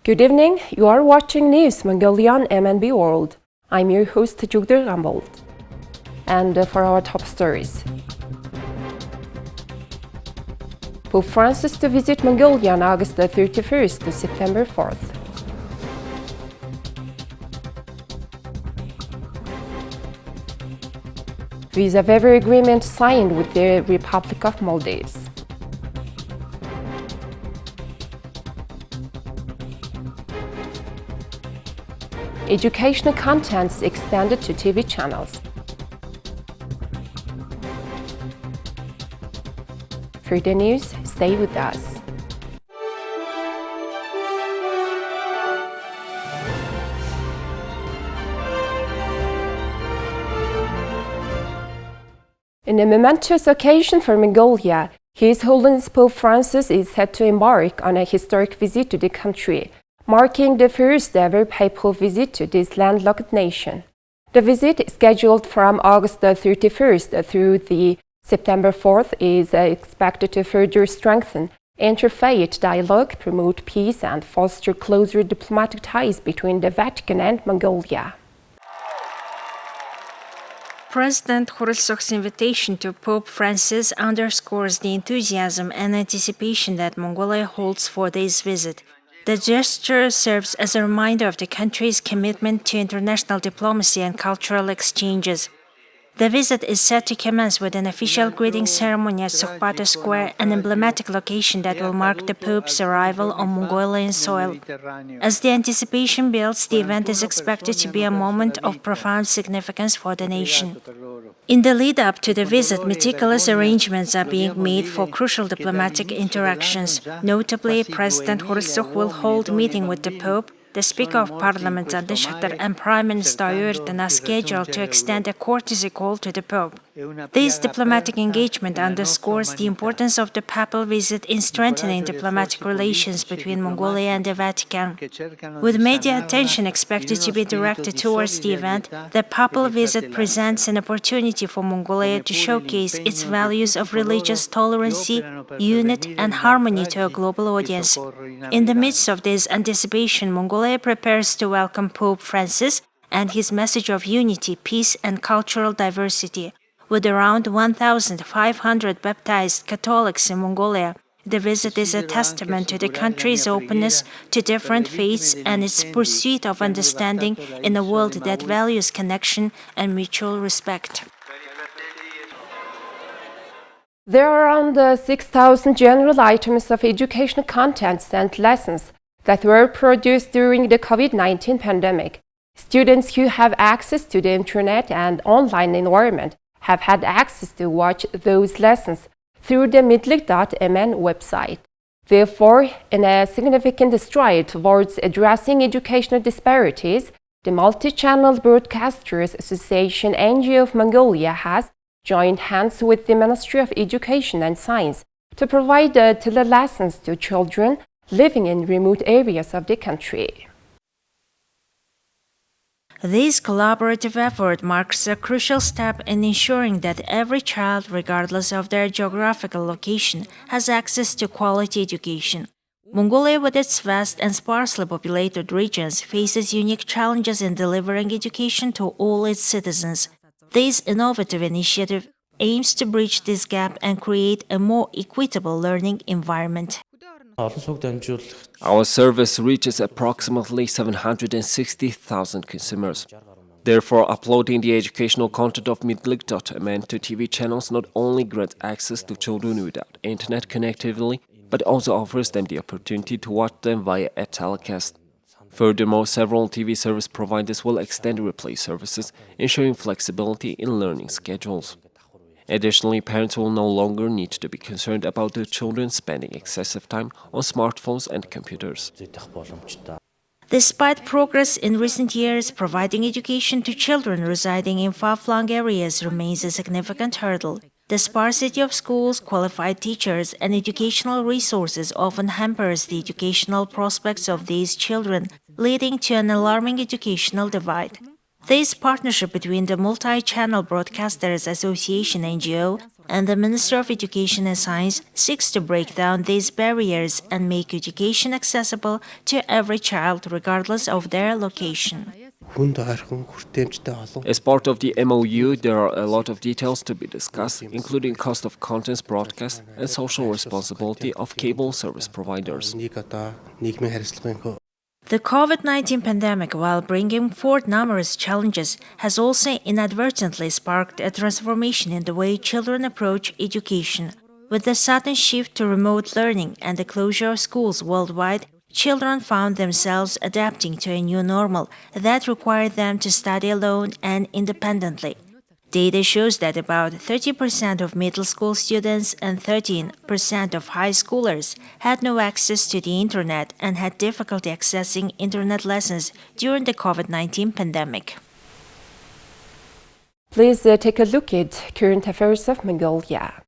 Good evening, you are watching News Mongolian MNB World. I'm your host Jugdur Gambold. And for our top stories. Pope Francis to visit Mongolia on August 31st to September 4th. Visa waiver agreement signed with the Republic of Maldives. Educational contents extended to TV channels. For the news, stay with us. In a momentous occasion for Mongolia, His Holiness Pope Francis is set to embark on a historic visit to the country, marking the first ever papal visit to this landlocked nation. The visit, scheduled from August 31st through the September 4th, is expected to further strengthen interfaith dialogue, promote peace, and foster closer diplomatic ties between the Vatican and Mongolia. President Khurelsuk's invitation to Pope Francis underscores the enthusiasm and anticipation that Mongolia holds for this visit. The gesture serves as a reminder of the country's commitment to international diplomacy and cultural exchanges. The visit is set to commence with an official greeting ceremony at Sukhbata Square, an emblematic location that will mark the Pope's arrival on Mongolian soil. As the anticipation builds, the event is expected to be a moment of profound significance for the nation. In the lead-up to the visit, meticulous arrangements are being made for crucial diplomatic interactions. Notably, President Khurelsuk will hold a meeting with the Pope, the Speaker of Parliament Andishatar, and Prime Minister Erdogan are scheduled to extend a courtesy call to the Pope. This diplomatic engagement underscores the importance of the Papal visit in strengthening diplomatic relations between Mongolia and the Vatican. With media attention expected to be directed towards the event, the Papal visit presents an opportunity for Mongolia to showcase its values of religious tolerance, unity, and harmony to a global audience. In the midst of this anticipation, Mongolia prepares to welcome Pope Francis and his message of unity, peace, and cultural diversity. With around 1,500 baptized Catholics in Mongolia, the visit is a testament to the country's openness to different faiths and its pursuit of understanding in a world that values connection and mutual respect. There are around 6,000 general items of educational contents and lessons that were produced during the COVID-19 pandemic. Students who have access to the internet and online environment have had access to watch those lessons through the midlig.mn website. Therefore, in a significant stride towards addressing educational disparities, the Multi-Channel Broadcasters Association NGO of Mongolia has joined hands with the Ministry of Education and Science to provide tele-lessons to children living in remote areas of the country. This collaborative effort marks a crucial step in ensuring that every child, regardless of their geographical location, has access to quality education. Mongolia, with its vast and sparsely populated regions, faces unique challenges in delivering education to all its citizens. This innovative initiative aims to bridge this gap and create a more equitable learning environment. Our service reaches approximately 760,000 consumers. Therefore, uploading the educational content of midlig.mn to TV channels not only grants access to children without internet connectivity, but also offers them the opportunity to watch them via a telecast. Furthermore, several TV service providers will extend replay services, ensuring flexibility in learning schedules. Additionally, parents will no longer need to be concerned about their children spending excessive time on smartphones and computers. Despite progress in recent years, providing education to children residing in far-flung areas remains a significant hurdle. The sparsity of schools, qualified teachers, and educational resources often hampers the educational prospects of these children, leading to an alarming educational divide. This partnership between the Multi-Channel Broadcasters Association NGO and the Minister of Education and Science seeks to break down these barriers and make education accessible to every child regardless of their location. As part of the MOU, there are a lot of details to be discussed, including cost of contents broadcast and social responsibility of cable service providers. The COVID-19 pandemic, while bringing forth numerous challenges, has also inadvertently sparked a transformation in the way children approach education. With the sudden shift to remote learning and the closure of schools worldwide, children found themselves adapting to a new normal that required them to study alone and independently. Data shows that about 30% of middle school students and 13% of high schoolers had no access to the internet and had difficulty accessing internet lessons during the COVID-19 pandemic. Please take a look at current affairs of Mongolia.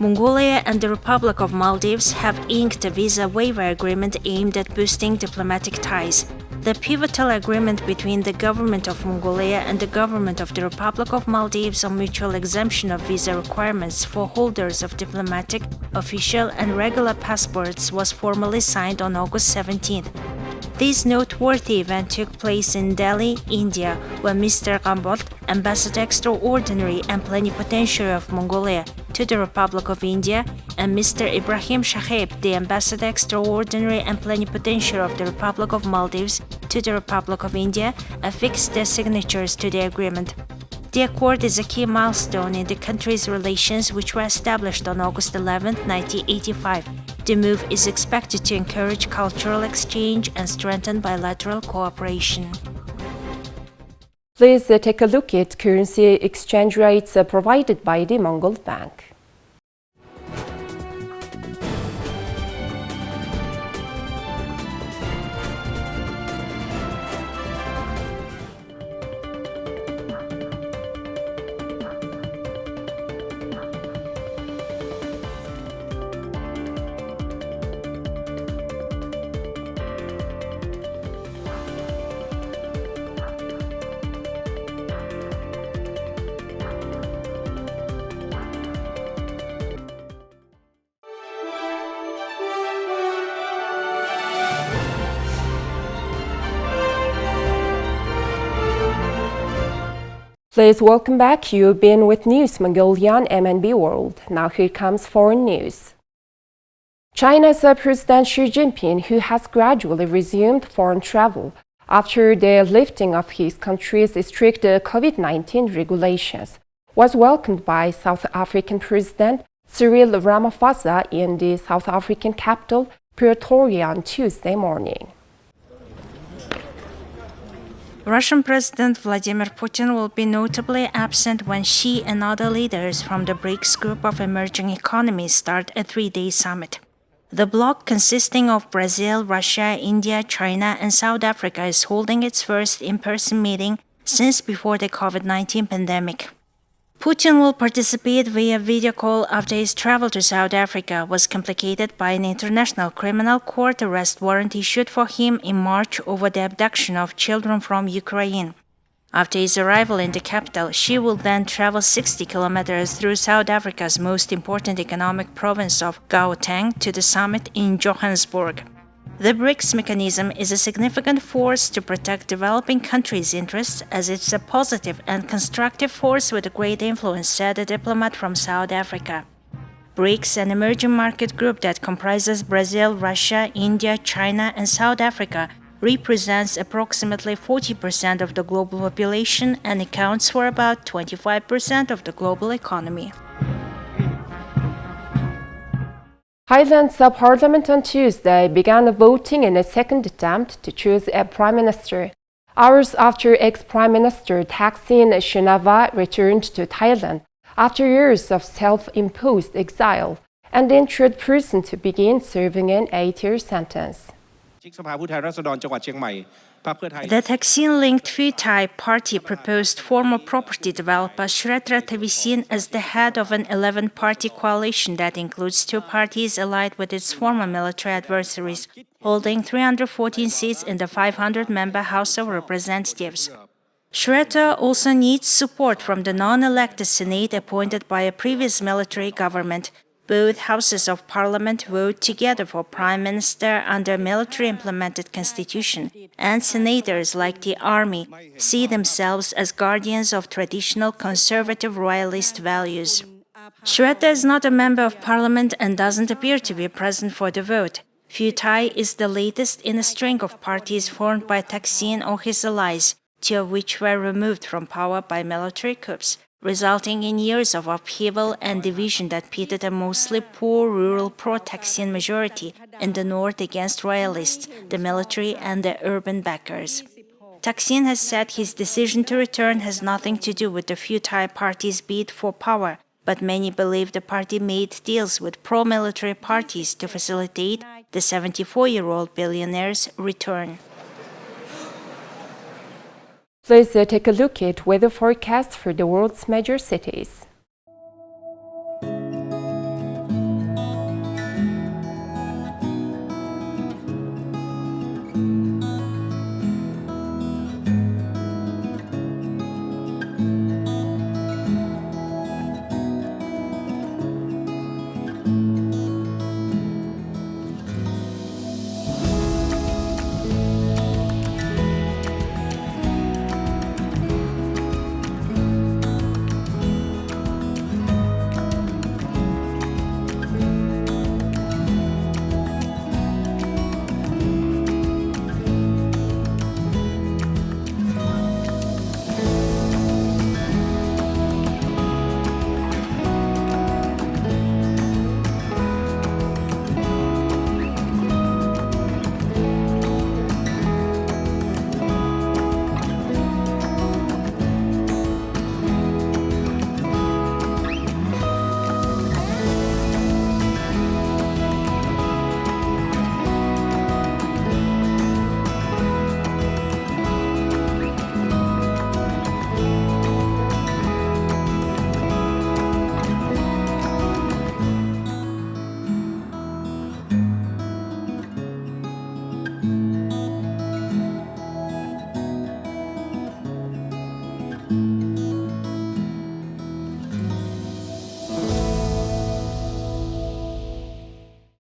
Mongolia and the Republic of Maldives have inked a visa waiver agreement aimed at boosting diplomatic ties. The pivotal agreement between the government of Mongolia and the government of the Republic of Maldives on mutual exemption of visa requirements for holders of diplomatic, official, and regular passports was formally signed on August 17th. This noteworthy event took place in Delhi, India, where Mr. Gambot, Ambassador Extraordinary and Plenipotentiary of Mongolia to the Republic of India, and Mr. Ibrahim Shaheb, the Ambassador Extraordinary and Plenipotentiary of the Republic of Maldives to the Republic of India, affixed their signatures to the agreement. The accord is a key milestone in the countries' relations, which were established on August 11, 1985. The move is expected to encourage cultural exchange and strengthen bilateral cooperation. Please take a look at currency exchange rates provided by the Mongol Bank. Please welcome back. You've been with News Mongolia on MNB World. Now here comes foreign news. China's President Xi Jinping, who has gradually resumed foreign travel after the lifting of his country's strict COVID-19 regulations, was welcomed by South African President Cyril Ramaphosa in the South African capital, Pretoria, on Tuesday morning. Russian President Vladimir Putin will be notably absent when Xi and other leaders from the BRICS group of emerging economies start a three-day summit. The bloc, consisting of Brazil, Russia, India, China, and South Africa, is holding its first in-person meeting since before the COVID-19 pandemic. Putin will participate via video call after his travel to South Africa was complicated by an international criminal court arrest warrant issued for him in March over the abduction of children from Ukraine. After his arrival in the capital, Xi will then travel 60 kilometers through South Africa's most important economic province of Gauteng to the summit in Johannesburg. The BRICS mechanism is a significant force to protect developing countries' interests, as it's a positive and constructive force with a great influence, said a diplomat from South Africa. BRICS, an emerging market group that comprises Brazil, Russia, India, China, and South Africa, represents approximately 40% of the global population and accounts for about 25% of the global economy. Thailand's parliament on Tuesday began voting in a second attempt to choose a prime minister, hours after ex-prime minister Thaksin Shinawatra returned to Thailand after years of self-imposed exile and entered prison to begin serving an 8-year sentence. The Thaksin-linked Pheu Thai party proposed former property developer Shretra Thavisin as the head of an 11-party coalition that includes two parties allied with its former military adversaries, holding 314 seats in the 500-member House of Representatives. Shweta also needs support from the non-elected Senate appointed by a previous military government. Both houses of parliament vote together for prime minister under military-implemented constitution, and senators, like the army, see themselves as guardians of traditional conservative royalist values. Shweta is not a member of parliament and doesn't appear to be present for the vote. Pheu Thai is the latest in a string of parties formed by Thaksin or his allies, two of which were removed from power by military coups, resulting in years of upheaval and division that pitted a mostly poor rural pro-Thaksin majority in the north against royalists, the military and the urban backers. Thaksin has said his decision to return has nothing to do with the Pheu Thai party's bid for power, but many believe the party made deals with pro-military parties to facilitate the 74-year-old billionaire's return. Please take a look at weather forecasts for the world's major cities.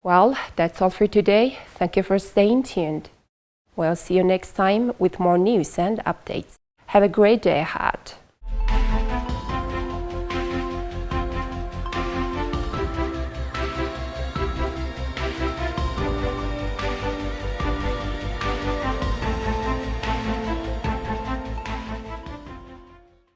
Well, that's all for today. Thank you for staying tuned. We'll see you next time with more news and updates. Have a great day ahead.